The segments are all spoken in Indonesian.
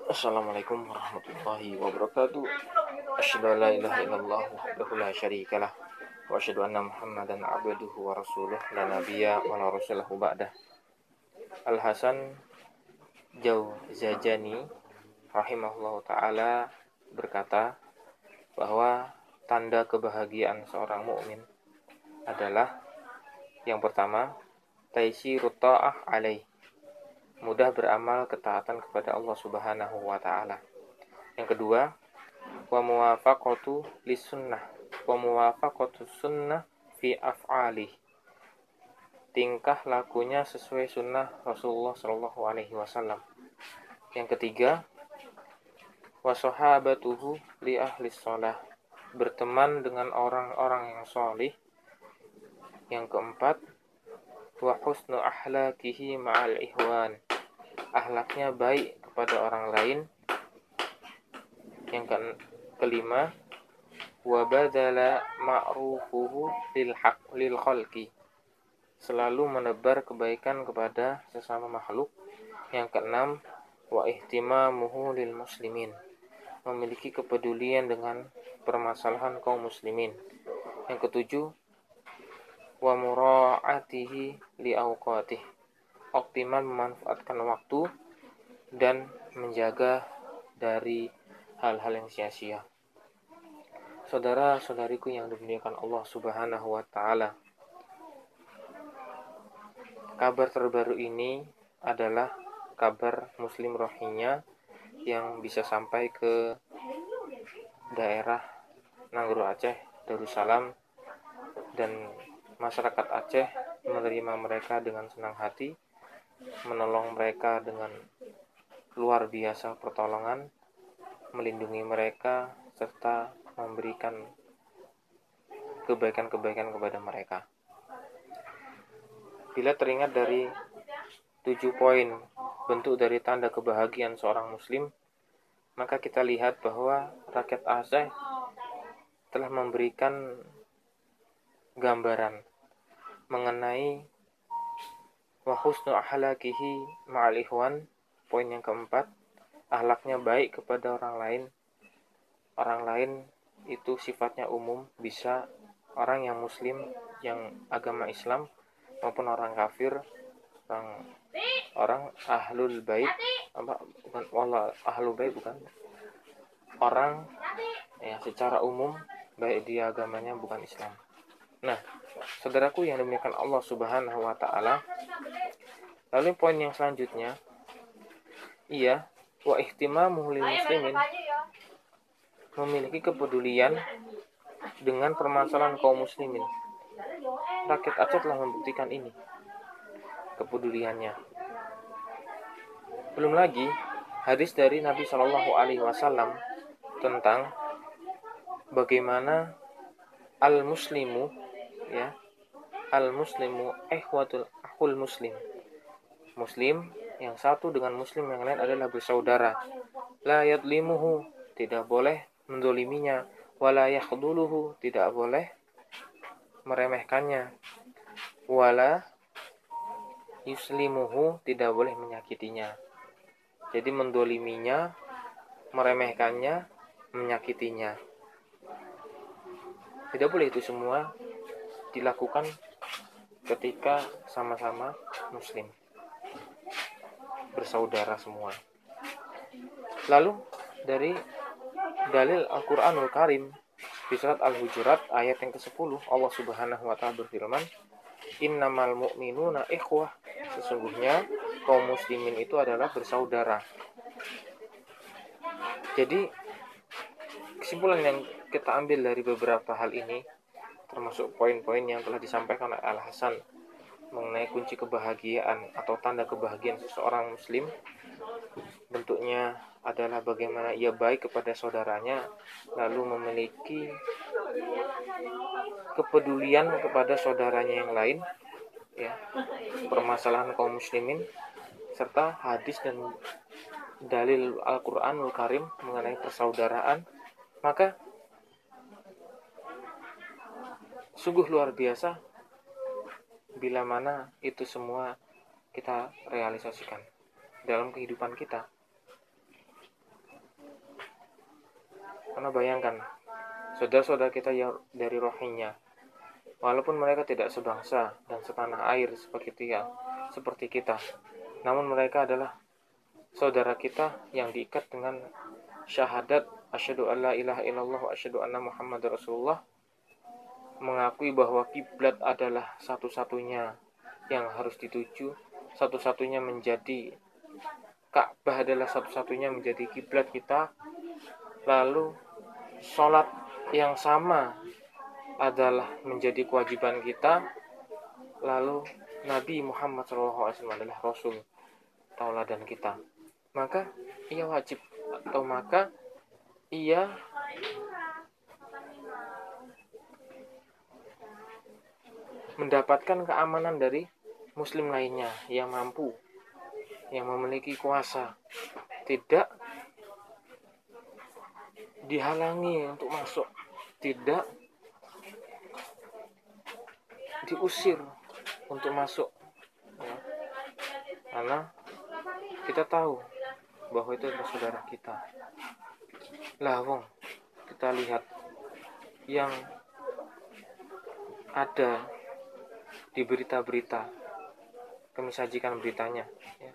Assalamualaikum warahmatullahi wabarakatuh. Asyhadu an la ilaha illallah wahdahu la syarikalah wa asyhadu anna Muhammadan abduhu wa rasuluh la nabiyya wa la rasulahu ba'dah. Al-Hasan Jauzajani rahimahullahu taala berkata bahwa tanda kebahagiaan seorang mukmin adalah yang pertama, taisirut ta'ah alaih, mudah beramal ketaatan kepada Allah Subhanahu wa taala. Yang kedua, wa muwafaqatu lisunnah, wa muwafaqatu sunnah fi af'ali, tingkah lakunya sesuai sunnah Rasulullah Shallallahu alaihi wasallam. Yang ketiga, wa sahabatuhu li ahli shalah, berteman dengan orang-orang yang shalih. Yang keempat, wa husnu ahlakihi ma'al ihwan, akhlaknya baik kepada orang lain. Yang kelima, wa badala ma'rufuhu lil khalqi, selalu menebar kebaikan kepada sesama makhluk. Yang keenam, wa ihtimamuhu lil muslimin, memiliki kepedulian dengan permasalahan kaum muslimin. Yang ketujuh, wa mura'atihi li awqatih, optimal memanfaatkan waktu dan menjaga dari hal-hal yang sia-sia. Saudara-saudariku yang dimuliakan Allah Subhanahu wa taala, kabar terbaru ini adalah kabar Muslim Rohingya yang bisa sampai ke daerah Nanggro Aceh, Darussalam, dan masyarakat Aceh menerima mereka dengan senang hati, menolong mereka dengan luar biasa pertolongan, melindungi mereka, serta memberikan kebaikan-kebaikan kepada mereka. Bila teringat dari 7 poin bentuk dari tanda kebahagiaan seorang muslim, maka kita lihat bahwa rakyat Aceh telah memberikan gambaran mengenai wa husnu ahlakihi ma'al ikhwan. Poin yang keempat, akhlaknya baik kepada orang lain. Orang lain itu sifatnya umum, bisa orang yang muslim, yang agama Islam, maupun orang kafir, orang ahlul bait, bukan wallah ahlul bait, bukan orang ya secara umum, baik dia agamanya bukan Islam. Nah, saudaraku yang dimuliakan Allah Subhanahu wa taala, lalu poin yang selanjutnya, wa ihtimamuhu lil muslimin, memiliki kepedulian dengan permasalahan kaum muslimin. Rakyat Aceh telah membuktikan ini, kepeduliannya. Belum lagi hadis dari Nabi Shallallahu alaihi wasallam tentang bagaimana al-muslimu akhul muslim. Muslim yang satu dengan muslim yang lain adalah bersaudara. La yadlimuhu, tidak boleh mendoliminya. Wala yakhduluhu, tidak boleh meremehkannya. Wala yuslimuhu, tidak boleh menyakitinya. Jadi mendoliminya, meremehkannya, menyakitinya, tidak boleh. Itu semua dilakukan ketika sama-sama muslim, bersaudara semua. Lalu dari dalil Al-Quranul Karim di surat Al-Hujurat ayat yang ke-10, Allah Subhanahu wa ta'ala berfirman, innamal mu'minuna ikhwah, sesungguhnya kaum muslimin itu adalah bersaudara. Jadi kesimpulan yang kita ambil dari beberapa hal ini, termasuk poin-poin yang telah disampaikan oleh Al-Hasan mengenai kunci kebahagiaan atau tanda kebahagiaan seseorang muslim, bentuknya adalah bagaimana ia baik kepada saudaranya, lalu memiliki kepedulian kepada saudaranya yang lain, permasalahan kaum muslimin, serta hadis dan dalil Al-Quranul Karim mengenai persaudaraan. Maka sungguh luar biasa bila mana itu semua kita realisasikan. dalam kehidupan kita. Karena bayangkan, saudara-saudara kita yang dari Rohingya, walaupun mereka tidak sebangsa dan setanah air seperti kita, namun mereka adalah saudara kita yang diikat dengan syahadat asyhadu alla ilaha illallah wa asyhadu anna muhammadar rasulullah, mengakui bahwa kiblat adalah satu-satunya yang harus dituju, satu-satunya menjadi Ka'bah adalah satu-satunya menjadi kiblat kita. Lalu sholat yang sama adalah menjadi kewajiban kita. Lalu Nabi Muhammad SAW adalah Rasul tauladan kita. Maka ia wajib atau maka ia mendapatkan keamanan dari muslim lainnya yang mampu, yang memiliki kuasa, tidak dihalangi untuk masuk, tidak diusir untuk masuk, ya. Karena kita tahu bahwa itu adalah saudara kita. Lawong kita lihat yang ada di berita-berita, kami sajikan beritanya, ya,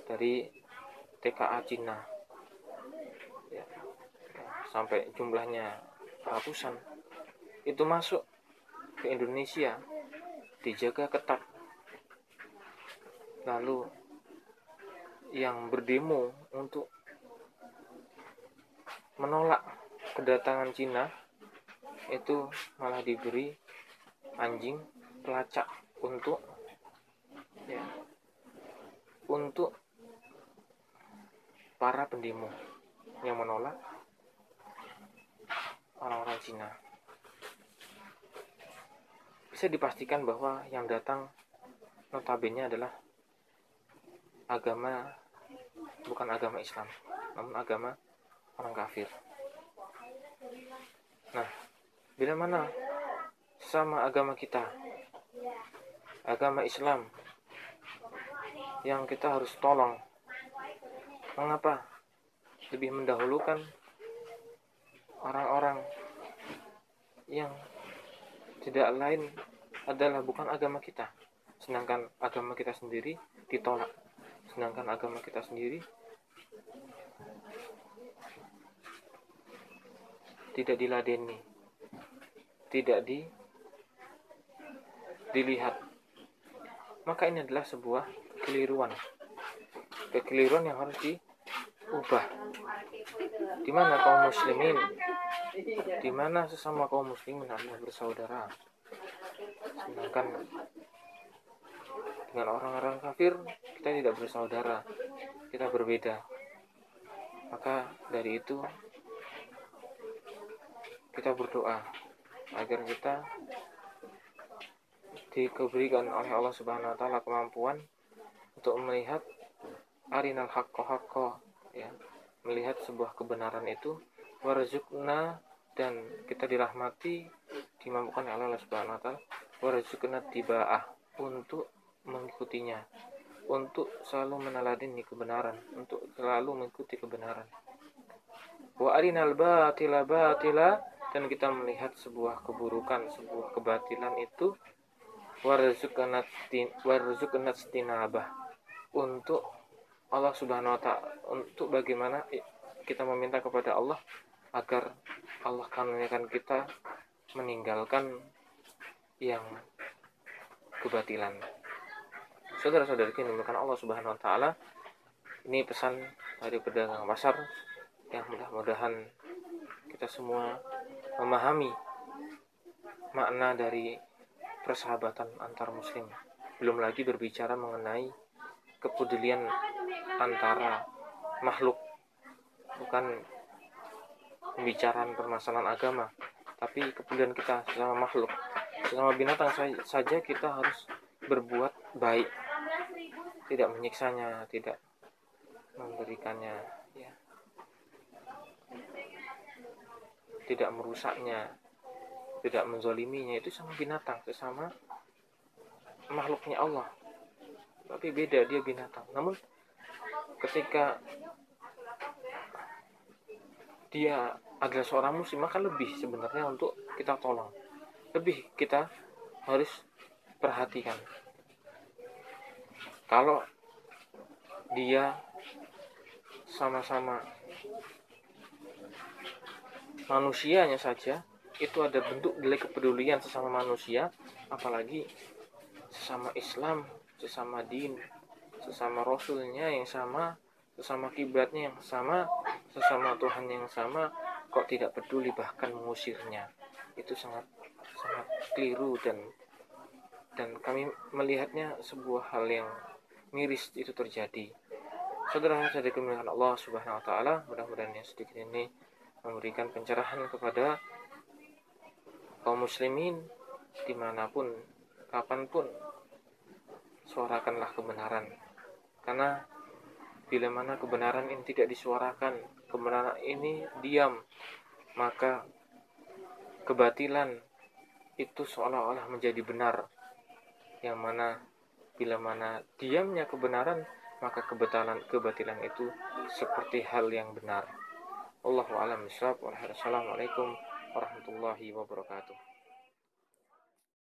dari TKA Cina, ya, sampai jumlahnya ratusan, itu masuk ke Indonesia dijaga ketat. Lalu yang berdemo untuk menolak kedatangan Cina itu malah diberi anjing pelacak untuk para pendemo yang menolak orang-orang Cina. Bisa dipastikan bahwa yang datang notabene adalah bukan agama Islam, namun agama orang kafir. Nah, bila mana sama agama kita, agama Islam, yang kita harus tolong, mengapa lebih mendahulukan orang-orang yang tidak lain adalah bukan agama kita, sedangkan agama kita sendiri ditolak, sedangkan agama kita sendiri tidak diladeni, tidak dilihat. Maka ini adalah sebuah kekeliruan yang harus diubah. Di mana kaum muslimin, di mana sesama kaum muslimin adalah bersaudara, sedangkan dengan orang-orang kafir kita tidak bersaudara, kita berbeda. Maka dari itu kita berdoa agar kita diberikan oleh Allah Subhanahu wa taala kemampuan untuk melihat arinal haqqo haqqo, ya, melihat sebuah kebenaran itu, warzuqna, dan kita dirahmati, dimampukan oleh Allah Subhanahu wa taala, warzuqna tibaah, untuk mengikutinya, untuk selalu meneladani kebenaran, untuk selalu mengikuti kebenaran. Wa arinal batila batila, dan kita melihat sebuah keburukan, sebuah kebatilan itu, warzuqna tinabah, untuk Allah Subhanahu wa taala, untuk bagaimana kita meminta kepada Allah agar Allah karuniakan kita meninggalkan yang kebatilan. Saudara-saudariku yang dimuliakan Allah Subhanahu wa taala, ini pesan dari pedagang pasar yang mudah-mudahan kita semua memahami makna dari persahabatan antar muslim. Belum lagi berbicara mengenai kepedulian antara makhluk, bukan pembicaraan permasalahan agama, tapi kepedulian kita sesama makhluk, sesama binatang saja kita harus berbuat baik, tidak menyiksanya, tidak memberikannya, ya, tidak merusaknya, tidak menzoliminya. Itu sama binatang, sesama makhluknya Allah. tapi beda, dia binatang. Namun ketika dia adalah seorang muslim, maka lebih sebenarnya untuk kita tolong, lebih kita harus perhatikan. Kalau dia sama-sama manusianya saja itu ada bentuk nilai kepedulian sesama manusia, apalagi sesama Islam, sesama din, sesama Rasulnya yang sama, sesama kiblatnya yang sama, sesama Tuhan yang sama, kok tidak peduli bahkan mengusirnya. Itu sangat sangat keliru, dan kami melihatnya sebuah hal yang miris itu terjadi. Saudara-saudara dimuliakan Allah Subhanahu wa taala, mudah-mudahan yang sedikit ini memberikan pencerahan kepada kaum muslimin dimanapun, kapanpun. Suarakanlah kebenaran, karena bila mana kebenaran ini tidak disuarakan, kebenaran ini diam, maka kebatilan itu seolah-olah menjadi benar, yang mana bila mana diamnya kebenaran, maka kebatilan itu seperti hal yang benar. Allahu a'lam bishawab. Wassalamualaikum warahmatullahi wabarakatuh.